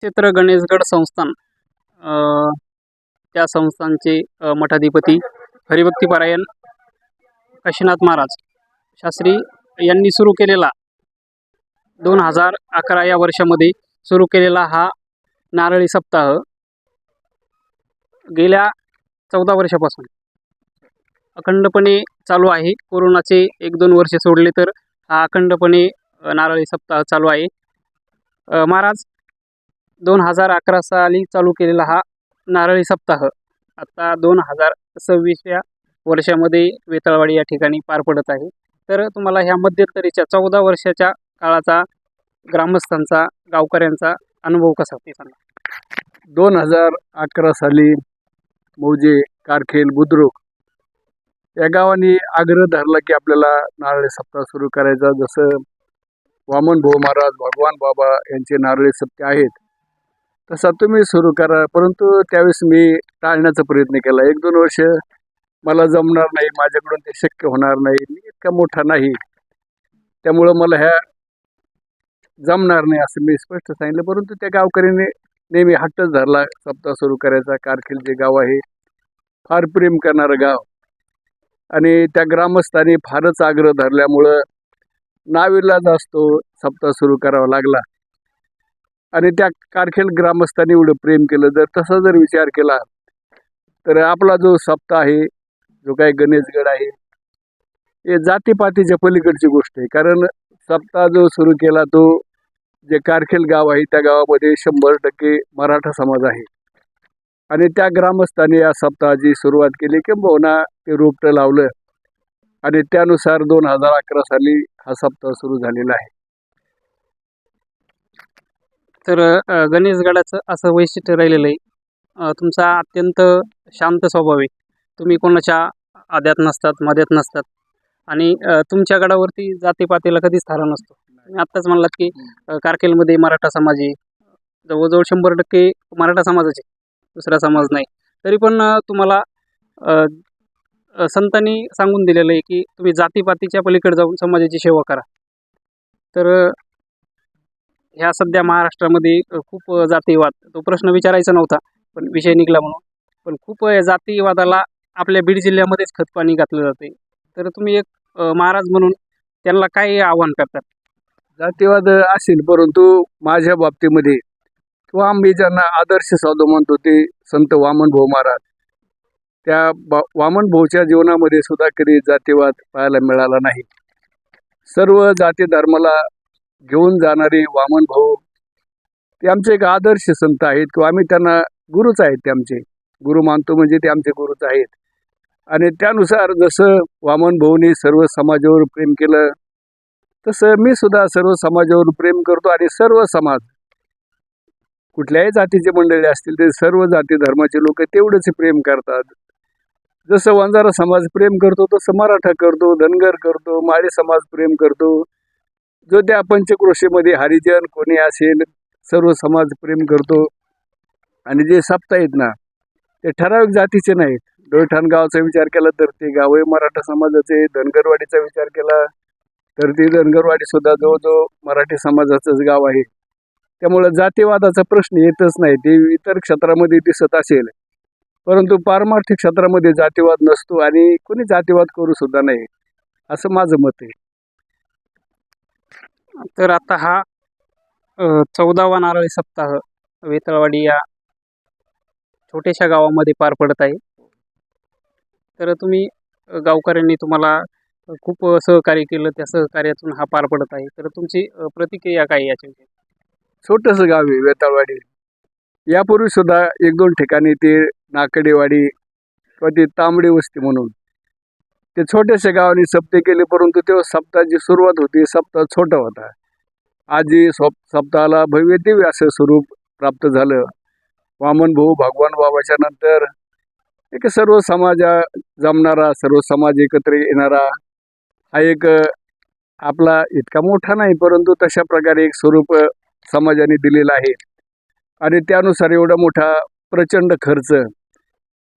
क्षेत्र गणेशगड संस्थान अ, त्या संस्थानचे मठाधिपती हरिभक्तीपरायण काशीनाथ महाराज शास्त्री यांनी सुरू केलेला 2011 या वर्षामध्ये सुरू केलेला हा नारळी सप्ताह गेल्या 14 वर्षापासून अखंडपणे चालू आहे. कोरोनाचे 1-2 वर्ष सोडले तर हा अखंडपणे नारळी सप्ताह चालू आहे. महाराज 2011 साली चालू केलेला हा नारळी सप्ताह आता 2026 वर्षामध्ये वेताळवाडी या ठिकाणी पार पडत आहे. तर तुम्हाला ह्या मध्यंतरीच्या 14 वर्षाच्या काळाचा ग्रामस्थांचा गावकऱ्यांचा अनुभव कसा ते सांगा. 2011 साली मौजे, कारखेल, बुद्रुक या गावांनी आग्रह धरला की आपल्याला नारळी सप्ताह सुरू करायचा. जसं वामन भाऊ महाराज, भगवान बाबा यांचे नारळी सप्ते आहेत तसा तुम्ही सुरू करा. परंतु त्यावेळेस मी टाळण्याचा प्रयत्न केला. 1-2 वर्ष मला जमणार नाही, माझ्याकडून ते शक्य होणार नाही, मी इतका मोठा नाही, त्यामुळं मला ह्या जमणार नाही असं मी स्पष्ट सांगितलं. परंतु त्या गावकऱ्यांनी नेहमी हट्टच धरला सप्ताह सुरू करायचा. कारखेल जे गाव आहे फार प्रेम करणारं गाव आणि त्या ग्रामस्थांनी फारच आग्रह धरल्यामुळं नाविलाज असतो सप्ताह सुरू करावा लागला. आणि त्या कारखेल ग्रामस्थांनी एवढं प्रेम केलं. जर तसा जर विचार केला तर आपला जो सप्ताह आहे, जो काही गणेशगड आहे, हे जातीपातीच्या पलीकडची गोष्ट आहे. कारण सप्ताह जो सुरू केला तो जे कारखेल गाव आहे त्या गावामध्ये 100% मराठा समाज आहे आणि त्या ग्रामस्थांनी या सप्ताहाची सुरुवात केली. किंबहुना ते रोपटं लावलं आणि त्यानुसार 2011 साली हा सप्ताह सुरू झालेला आहे. तर गणेशगडाचं असं वैशिष्ट्य राहिलेलं आहे, तुमचा अत्यंत शांत स्वभाव आहे. तुम्ही कोणाच्या आद्यात नसतात, मध्यात नसतात आणि तुमच्या गडावरती जातीपातीला कधीच थारा नसतो. तुम्ही आत्ताच म्हणलात की कारखेलमध्ये मराठा समाज आहे, जवळजवळ 100% मराठा समाजाचे, दुसरा समाज नाही. तरी पण तुम्हाला संतांनी सांगून दिलेलं आहे की तुम्ही जातीपातीच्या पलीकडे जाऊन समाजाची सेवा करा. तर ह्या सध्या महाराष्ट्रामध्ये खूप जातीवाद, तो प्रश्न विचारायचा नव्हता पण विषय निघाला म्हणून, पण खूप जातीवादाला आपल्या बीड जिल्ह्यामध्येच खतपाणी घातलं जाते. तर तुम्ही एक महाराज म्हणून त्यांना काय आव्हान करतात. जातीवाद असेल, परंतु माझ्या बाबतीमध्ये किंवा मी ज्यांना आदर्श साधू म्हणतो ते संत वामन भाऊ महाराज, त्या वामन भाऊच्या जीवनामध्ये सुद्धा कधी जातीवाद पाहायला मिळाला नाही. सर्व जाती धर्माला घेऊन जाणारे वामन भाऊ ते आमचे एक आदर्श संत आहेत किंवा आम्ही त्यांना गुरुच आहेत. ते आमचे गुरु मानतो, म्हणजे ते आमचे गुरुच आहेत. आणि त्यानुसार जसं वामन भाऊनी सर्व समाजावर प्रेम केलं तसं मी सुद्धा सर्व समाजावर प्रेम करतो. आणि सर्व समाज, कुठल्याही जातीचे मंडळी असतील ते सर्व जाती धर्माचे लोक तेवढेच प्रेम करतात. जसं वंजारा समाज प्रेम करतो तसं मराठा करतो, धनगर करतो, माळी समाज प्रेम करतो. जो त्या पंचक्रोशीमध्ये हरिजन कोणी असेल सर्व समाज प्रेम करतो. आणि जे सप्ताह आहेत ना ते ठराविक जातीचे नाहीत. डोळठाण गावाचा विचार केला तर ते गावही मराठा समाजाचे, धनगरवाडीचा विचार केला तर ती धनगरवाडी सुद्धा जवळजवळ मराठी समाजाचंच गाव आहे. त्यामुळं जातीवादाचा प्रश्न येतच नाही. ते इतर क्षेत्रामध्ये दिसत असेल, परंतु पारमार्थिक क्षेत्रामध्ये जातीवाद नसतो आणि कोणी जातीवाद करू सुद्धा नाही, असं माझं मत आहे. तर आता हा 14वा नारळी सप्ताह वेताळवाडी या छोट्याशा गावामध्ये पार पडत आहे. तर तुम्ही गावकऱ्यांनी तुम्हाला खूप सहकार्य केलं, त्या सहकार्यातून हा पार पडत आहे. तर तुमची प्रतिक्रिया काय याच्याविषयी. छोटंसं गाव आहे वेताळवाडी. यापूर्वी सुद्धा 1-2 ठिकाणी ते नाकडेवाडी किंवा ती तांबडी वस्ती म्हणून ते छोट्याशा गावाने सप्ते केले. परंतु तेव्हा सप्ताहाची सुरुवात होती, सप्ताह छोटा होता. आजी सप्ताहाला भव्य दिव्य असं स्वरूप प्राप्त झालं. वामन भाऊ भगवान बाबाच्या नंतर एक सर्व समाज जमणारा, सर्व समाज एकत्र येणारा हा एक आपला इतका मोठा नाही, परंतु तशा प्रकारे एक स्वरूप समाजाने दिलेलं आहे. आणि त्यानुसार एवढा मोठा प्रचंड खर्च,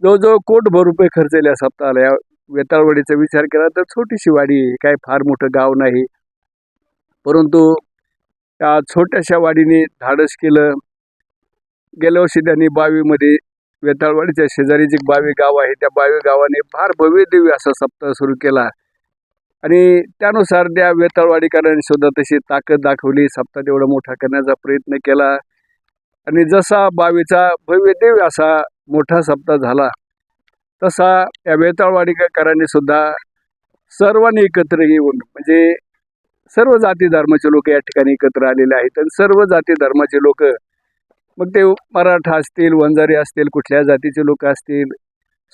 जवळजवळ कोटभर रुपये खर्चले सप्ताहाला. या वेताळवाडीचा विचार केला तर छोटीशी वाडी आहे, काय फार मोठं गाव नाही, परंतु त्या छोट्याशा वाडीने धाडस केलं गेल्या वर्षी त्यांनी 22मध्ये वेताळवाडीच्या शेजारी जे 22 गाव आहे त्या 22 गावाने फार भव्य दिव्य असा सप्ताह सुरू केला आणि त्यानुसार त्या वेताळवाडीकरांनी सुद्धा तशी ताकद दाखवली, सप्ताह तेवढा मोठा करण्याचा प्रयत्न केला आणि जसा 22चा भव्य दिव्य असा मोठा सप्ताह झाला तसा या वेताळवाडीकरांनी सुद्धा सर्वांनी एकत्र येऊन म्हणजे सर्व जाती धर्माचे लोक या ठिकाणी एकत्र आलेले आहेत आणि सर्व जाती धर्माचे लोक मग ते मराठा असतील, वंजारी असतील, कुठल्या जातीचे लोक असतील,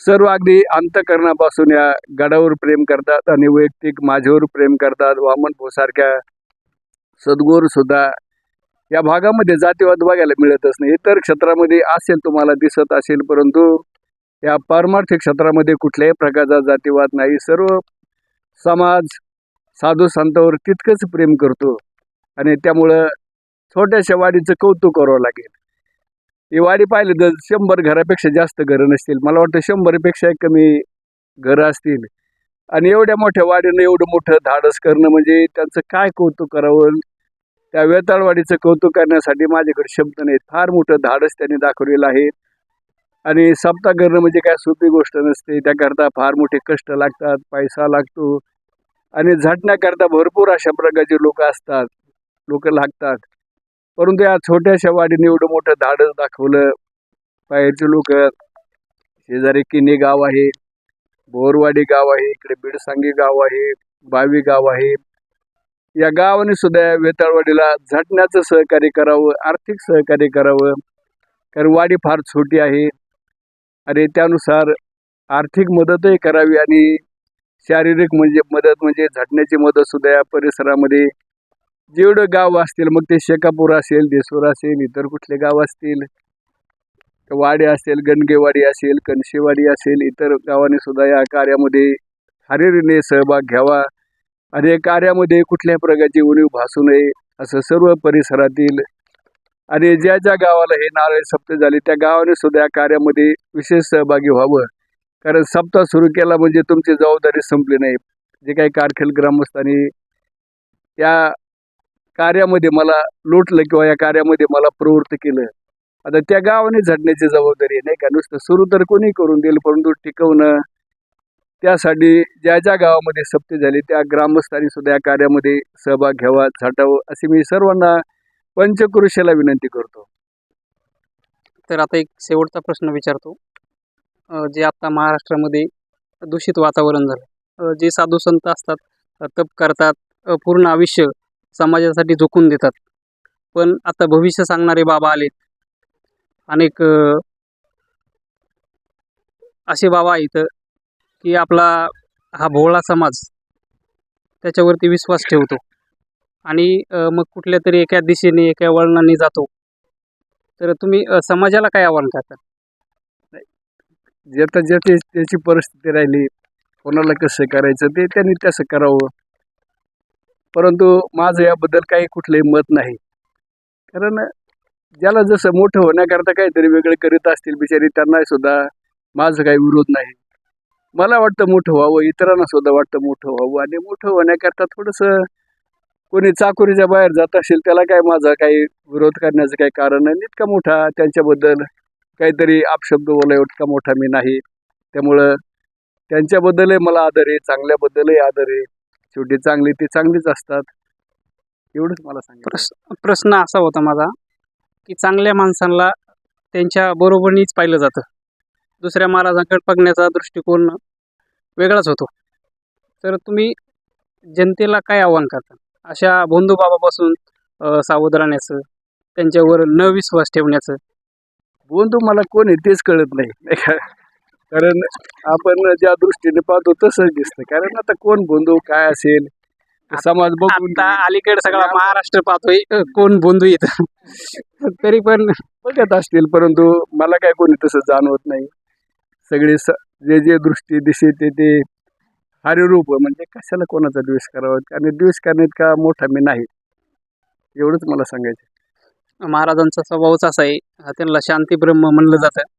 सर्व अगदी अंतःकरणापासून या गडावर प्रेम करतात आणि वैयक्तिक माझ्यावर प्रेम करतात. वामन भाऊसारख्या सद्गुरू सुद्धा या भागामध्ये जातीवाद बघायला मिळतच नाही. इतर क्षेत्रामध्ये असेल, तुम्हाला दिसत असेल, परंतु या पारमार्थिक क्षेत्रामध्ये कुठल्याही प्रकारचा जातीवाद नाही. सर्व समाज साधू संतांवर तितकंच प्रेम करतो आणि त्यामुळं छोट्याशा वाडीचं कौतुक करावं लागेल. ही वाडी पाहिलं तर 100 घरापेक्षा जास्त घरं नसतील, मला वाटतं 100पेक्षा कमी घरं असतील आणि एवढ्या मोठ्या वाडीनं एवढं मोठं धाडस करणं म्हणजे त्यांचं काय कौतुक करावं. त्या वेताळवाडीचं कौतुक करण्यासाठी माझ्याकडे शब्द नाहीत. फार मोठं धाडस त्यांनी दाखवलेलं आहे आणि सप्ताह करणं म्हणजे काय सोपी गोष्ट नसते. त्याकरता फार मोठे कष्ट लागतात, पैसा लागतो आणि झटण्याकरता भरपूर अशा प्रकारचे लोक असतात, लोक लागतात. परंतु या छोट्याशा वाडीने एवढं मोठं धाडस दाखवलं. बाहेरचे लोक, शेजारी किनी गाव आहे, बोरवाडी गाव आहे, इकडे बिडसांगी गाव आहे, 22 गाव आहे, या गावाने सुद्धा वेताळवाडीला झटण्याचं सहकार्य करावं, आर्थिक सहकार्य करावं. कारण वाडी फार छोटी आहे आणि त्यानुसार आर्थिक मदतही करावी आणि शारीरिक मदत म्हणजे झटण्याची मदत सुद्धा या परिसरामध्ये जेवढं गाव असतील, मग ते शेकापूर असेल, देसूर असेल, इतर कुठले गाव असतील, वाडी असेल, गणगेवाडी असेल, कणशेवाडी असेल, इतर गावांनी सुद्धा या कार्यामध्ये हरिरीने सहभाग घ्यावा आणि या कार्यामध्ये कुठल्याही प्रकारची उणीव भासू नये असं सर्व परिसरातील आणि ज्या ज्या गावाला हे नारळी सप्ताह झाले त्या गावाने सुद्धा या कार्यामध्ये विशेष सहभागी व्हावं. कारण सप्ताह सुरू केला म्हणजे तुमची जबाबदारी संपली नाही. जे काही कारखेल ग्रामस्थांनी या कार्यामध्ये मला लुटलं किंवा या कार्यामध्ये मला प्रवृत्त केलं, आता त्या गावाने झटण्याची जबाबदारी आहे, नाही का. नुसतं सुरू तर कोणी करून देईल, परंतु टिकवणं त्यासाठी ज्या ज्या गावामध्ये सप्ते झाले त्या ग्रामस्थांनी सुद्धा या कार्यामध्ये सहभाग घ्यावा, झटावं अशी मी सर्वांना पंचक्रोशीला विनंती करतो. तर आता एक शेवटचा प्रश्न विचारतो. जे आता महाराष्ट्रामध्ये दूषित वातावरण झालं, जे साधू संत असतात, तप करतात, पूर्ण आयुष्य समाजासाठी झोकून देतात, पण आता भविष्य सांगणारे बाबा आलेत. अनेक असे बाबा आहेत की आपला हा भोळा समाज त्याच्यावरती विश्वास ठेवतो आणि मग कुठल्या तरी एका दिशेने एका वळणाने जातो. तर तुम्ही समाजाला काय आव्हान करता? ज्याचा ज्याची त्याची परिस्थिती राहिली, कोणाला कसं करायचं ते त्यांनी तसं करावं, परंतु माझं याबद्दल काही कुठलंही मत नाही. कारण ज्याला जसं मोठं होण्याकरता काहीतरी वेगळे करीत असतील बिचारी, त्यांना सुद्धा माझं काही विरोध नाही. मला वाटतं मोठं व्हावं, इतरांना सुद्धा वाटतं मोठं व्हावं आणि मोठं होण्याकरता थोडंसं कोणी चाकोरीच्या बाहेर जात असेल त्याला काय माझा काही विरोध करण्याचं काही कारण नाही. इतका मोठा त्यांच्याबद्दल काहीतरी अपशब्द बोलाय इतका मोठा मी नाही. त्यामुळं त्यांच्याबद्दलही मला आदर आहे, चांगल्याबद्दलही आदर आहे. शेवटी चांगली ती चांगलीच असतात, एवढंच मला सांगितलं. प्रश्न असा होता माझा की चांगल्या माणसांना त्यांच्या बरोबरीनेच पाहिलं जातं, दुसऱ्या महाराजांकडे बघण्याचा दृष्टिकोन वेगळाच होतो. तर तुम्ही जनतेला काय आव्हान करता अशा बंधुबाबापासून सावध राहण्याचं, त्यांच्यावर न विश्वास ठेवण्याचं? बंधू मला कोण आहे तेच कळत नाही, नाही का. कारण आपण ज्या दृष्टीने पाहतो तसंच दिसतं. कारण आता कोण बंधू काय असेल समाज बघून आता अलीकडे सगळा महाराष्ट्र पाहतोय कोण बंधू येत तरी पण बघत असतील, परंतु मला काय कोणी तसं जाणवत नाही. सगळे जे जे दृष्टी दिसे ते हरिरूप, म्हणजे कशाला कोणाचा द्वेष करावा आणि द्वेष करण्यात का मोठा मी नाही, एवढंच मला सांगायचं. महाराजांचा स्वभावच असा आहे, त्यांना शांती ब्रह्म म्हणलं जातं.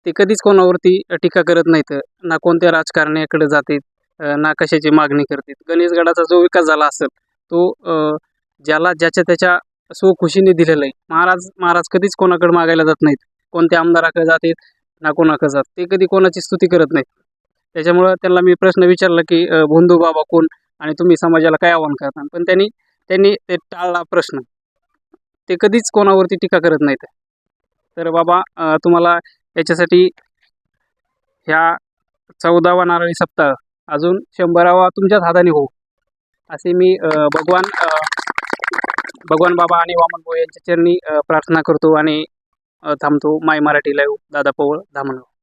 ते कधीच कोणावरती टीका करत नाहीत, ना कोणत्या राजकारण्याकडे जातात, ना कशाची मागणी करतात. गणेशगडाचा जो विकास झाला असेल तो ज्याला ज्याच्या त्याच्या स्वखुशीने दिलेलं आहे. महाराज कधीच कोणाकडे मागायला जात नाहीत. कोणत्या आमदाराकडे जातात ना कोणाकडे जात. ते कधी कोणाची स्तुती करत नाहीत. त्याच्यामुळं त्यांना मी प्रश्न विचारला की भोंदू बाबा कोण आणि तुम्ही समाजाला काय आव्हान करता. पण त्यांनी ते टाळला प्रश्न. ते कधीच कोणावरती टीका करत नाहीत. तर बाबा तुम्हाला याच्यासाठी ह्या 14वा नारळी सप्ताह अजून 100वा तुमच्याच हाताने हो असे मी भगवान बाबा आणि वामन भाऊ यांच्या चरणी प्रार्थना करतो आणि थांबतो. माय मराठी लाईव्ह दादा पवळ धामणगाव.